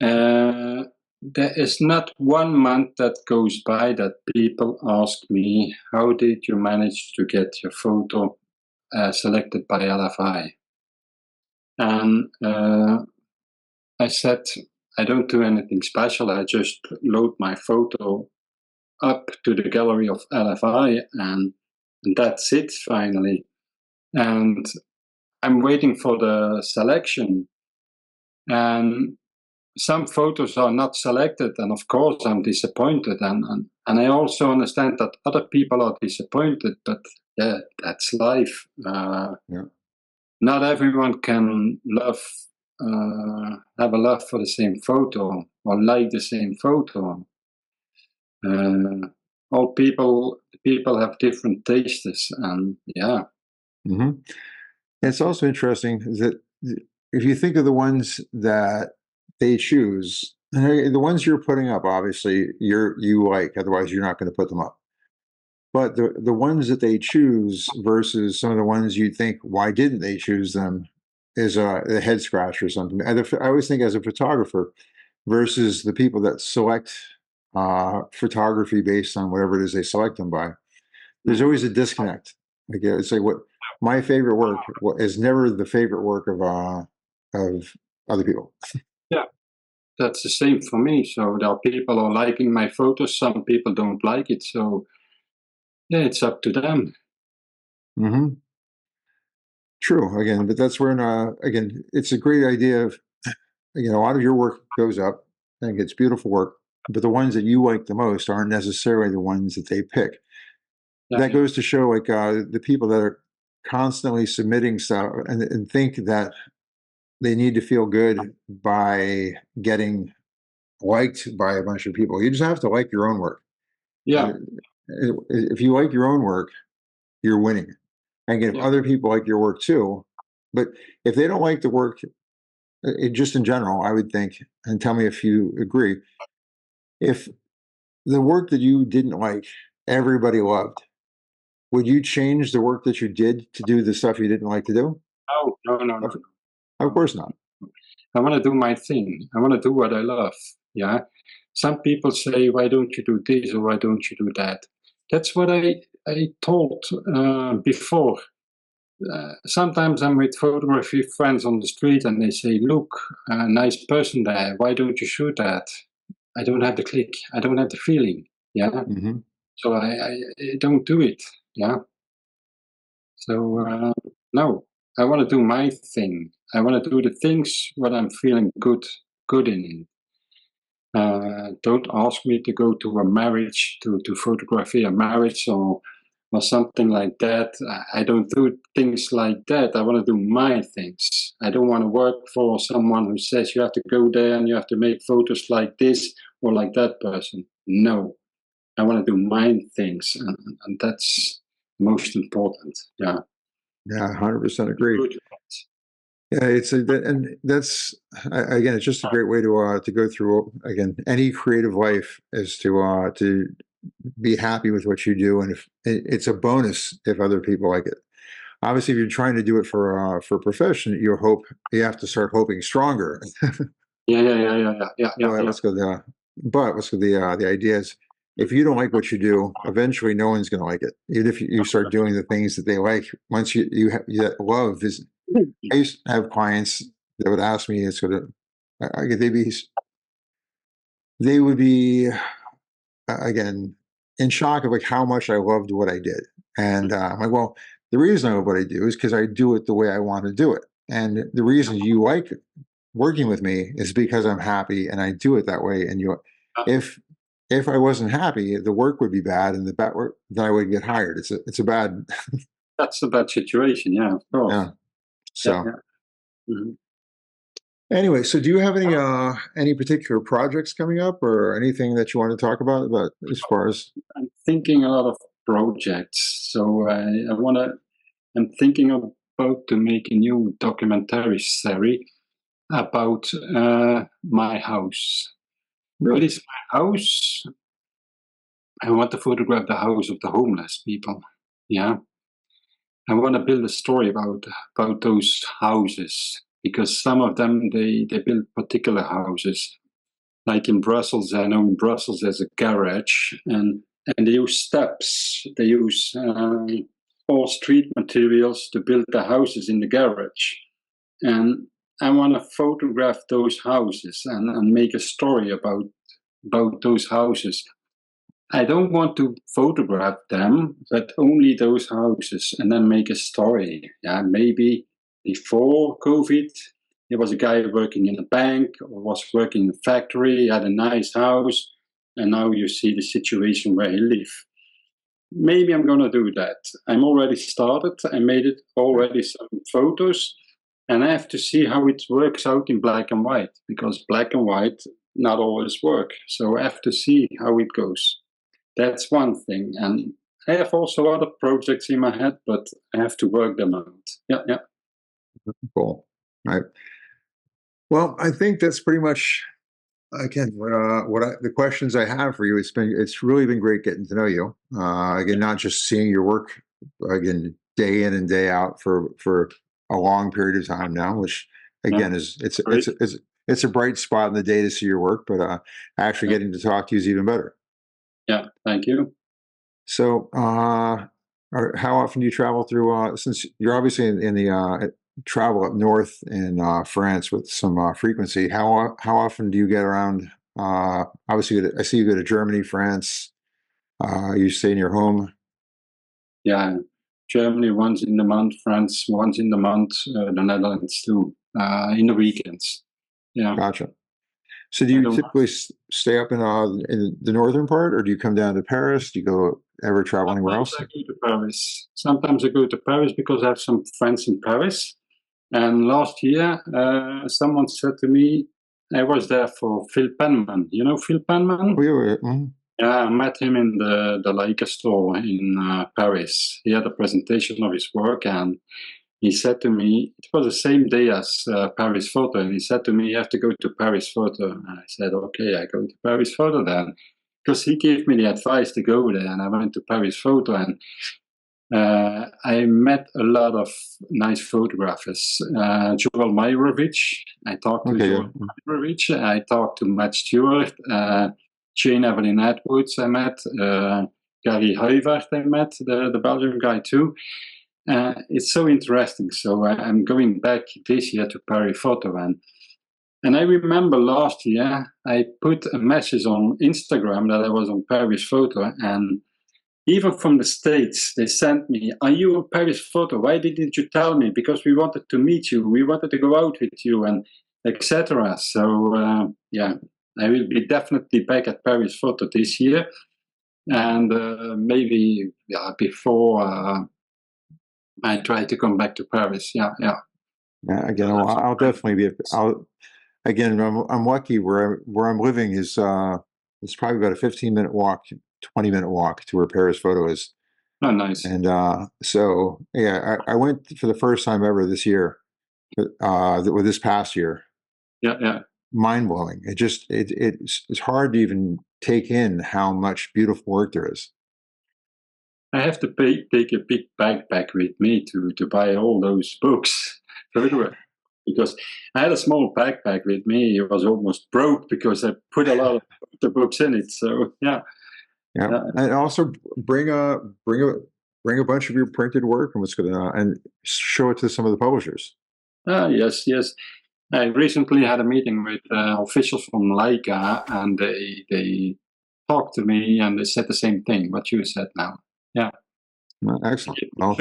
There is not one month that goes by that people ask me, how did you manage to get your photo selected by LFI? And I said, I don't do anything special. I just load my photo up to the gallery of LFI, and that's it finally. And I'm waiting for the selection. And some photos are not selected, and of course I'm disappointed. And I also understand that other people are disappointed, but yeah, that's life. Yeah. Not everyone can have a love for the same photo or like the same photo. All people have different tastes, and yeah. Mm-hmm. It's also interesting that if you think of the ones that they choose, the ones you're putting up, obviously you like, otherwise you're not going to put them up. But the ones that they choose versus some of the ones you think, why didn't they choose them, is a head scratch or something. And I always think as a photographer versus the people that select photography based on whatever it is they select them by, there's always a disconnect. Like it's like what my favorite work is never the favorite work of other people. Yeah, that's the same for me. So there are people who are liking my photos, some people don't like it. So yeah, it's up to them. Mm-hmm. True. Again, but that's where again, it's a great idea of, a lot of your work goes up and it's beautiful work, but the ones that you like the most aren't necessarily the ones that they pick. Yeah. That goes to show like the people that are constantly submitting stuff and think that they need to feel good by getting liked by a bunch of people. You just have to like your own work. Yeah. If you like your own work, you're winning. And if Yeah. other people like your work too, but if they don't like the work, just in general, I would think, and tell me if you agree, if the work that you didn't like, everybody loved, would you change the work that you did to do the stuff you didn't like to do? No. Of course not. I want to do my thing. I want to do what I love. Yeah. Some people say, why don't you do this or why don't you do that? That's what I told before. Sometimes I'm with photography friends on the street and they say, look, a nice person there. Why don't you shoot that? I don't have the click. I don't have the feeling. Yeah. Mm-hmm. So I don't do it. Yeah. So no, I want to do my thing. I want to do the things what I'm feeling good in. Don't ask me to go to a marriage to photography a marriage or something like that. I don't do things like that. I want to do my things. I don't want to work for someone who says you have to go there and you have to make photos like this or like that person. No, I want to do my things, and that's most important. Yeah. Yeah, 100% agree. Good. Yeah, and that's again, it's just a great way to go through again any creative life is to be happy with what you do, and if it's a bonus if other people like it. Obviously, if you're trying to do it for a profession, you have to start hoping stronger. Yeah. But let's go the idea is if you don't like what you do, eventually no one's going to like it. Even if you start doing the things that they like, once that love is. I used to have clients that would ask me, they would be again in shock of like how much I loved what I did, and I'm like, well, the reason I love what I do is because I do it the way I want to do it, and the reason you like working with me is because I'm happy and I do it that way. And if if I wasn't happy, the work would be bad, and the bad work, then I would get hired. It's a bad. That's a bad situation. Yeah, of course. Yeah. So. Yeah, yeah. Mhm. Anyway, so do you have any particular projects coming up or anything that you want to talk about as far as? I'm thinking a lot of projects. So I'm thinking about to make a new documentary series about my house. Really? What is my house? I want to photograph the house of the homeless people. Yeah. I want to build a story about those houses, because some of them they build particular houses. Like in Brussels, I know in Brussels there's a garage, and they use steps. They use all street materials to build the houses in the garage. And I want to photograph those houses and make a story about those houses. I don't want to photograph them, but only those houses, and then make a story. Yeah, maybe before COVID, there was a guy working in a bank or was working in a factory, he had a nice house, and now you see the situation where he lives. Maybe I'm going to do that. I'm already started. I made it already some photos, and I have to see how it works out in black and white, because black and white not always work. So I have to see how it goes. That's one thing. And I have also other projects in my head, but I have to work them out. Yeah, yeah. Cool. All right. Well, I think that's pretty much again the questions I have for you. It's really been great getting to know you. Again, not just seeing your work again day in and day out for a long period of time now, which again is it's a bright spot in the day to see your work, but actually getting to talk to you is even better. Yeah, thank you. So, how often do you travel through? Since you're obviously in the travel up north in France with some frequency, how often do you get around? Obviously, I see you go to Germany, France. You stay in your home. Yeah, Germany once in the month, France once in the month, the Netherlands too, in the weekends. Yeah. Gotcha. So do you typically stay up in the northern part, or do you come down to Paris? Do you go ever travel anywhere else? I go to Paris. Sometimes I go to Paris because I have some friends in Paris. And last year, someone said to me, I was there for Phil Penman. You know Phil Penman? Yeah, I met him in the Leica store in Paris. He had a presentation of his work, and he said to me, it was the same day as Paris Photo, and he said to me, you have to go to Paris Photo. And I said, okay, I go to Paris Photo then. Because he gave me the advice to go there, and I went to Paris Photo, and I met a lot of nice photographers. Joel Meyerowitz, I talked to Joel Meyerowitz, I talked to Matt Stewart, Jane Evelyn Edwards I met, Gary Huivert I met, the Belgian guy too. It's so interesting. So I'm going back this year to Paris Photo, and I remember last year I put a message on Instagram that I was on Paris Photo, and even from the States, they sent me, are you on Paris Photo? Why didn't you tell me? Because we wanted to meet you. We wanted to go out with you, and etc. So, yeah, I will be definitely back at Paris Photo this year. And maybe before I try to come back to Paris. Yeah. Again, I'll definitely be. Again, I'm lucky where I'm living is it's probably about a 15-minute walk, 20-minute walk to where Paris Photo is. Oh, nice. And so yeah, I went for the first time ever this year, with this past year. Yeah. Mind blowing. It's hard to even take in how much beautiful work there is. I have to take a big backpack with me to buy all those books. Because I had a small backpack with me. It was almost broke because I put a lot of the books in it. So, yeah. Yeah, and also bring a bunch of your printed work and what's going to and show it to some of the publishers. Yes, yes. I recently had a meeting with officials from Leica, and they talked to me and they said the same thing what you said now. Yeah. Excellent. Well,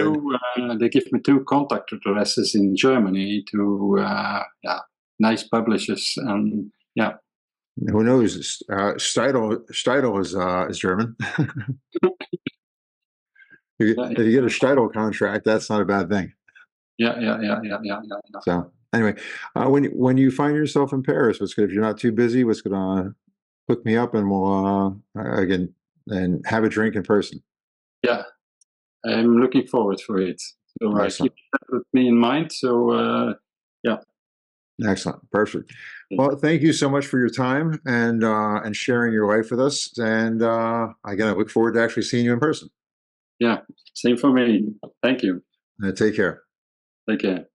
They give me 2 contact addresses in Germany to nice publishers, and yeah. who knows? Steidl is German. If you get a Steidl contract, that's not a bad thing. Yeah. So anyway, when you find yourself in Paris, what's good if you're not too busy? What's going to hook me up and we'll again and have a drink in person. Yeah, I'm looking forward for it. So keep that with me in mind. So yeah. Excellent, perfect. Well, thank you so much for your time and sharing your life with us. And again, I look forward to actually seeing you in person. Yeah, same for me. Thank you. Take care. Take care.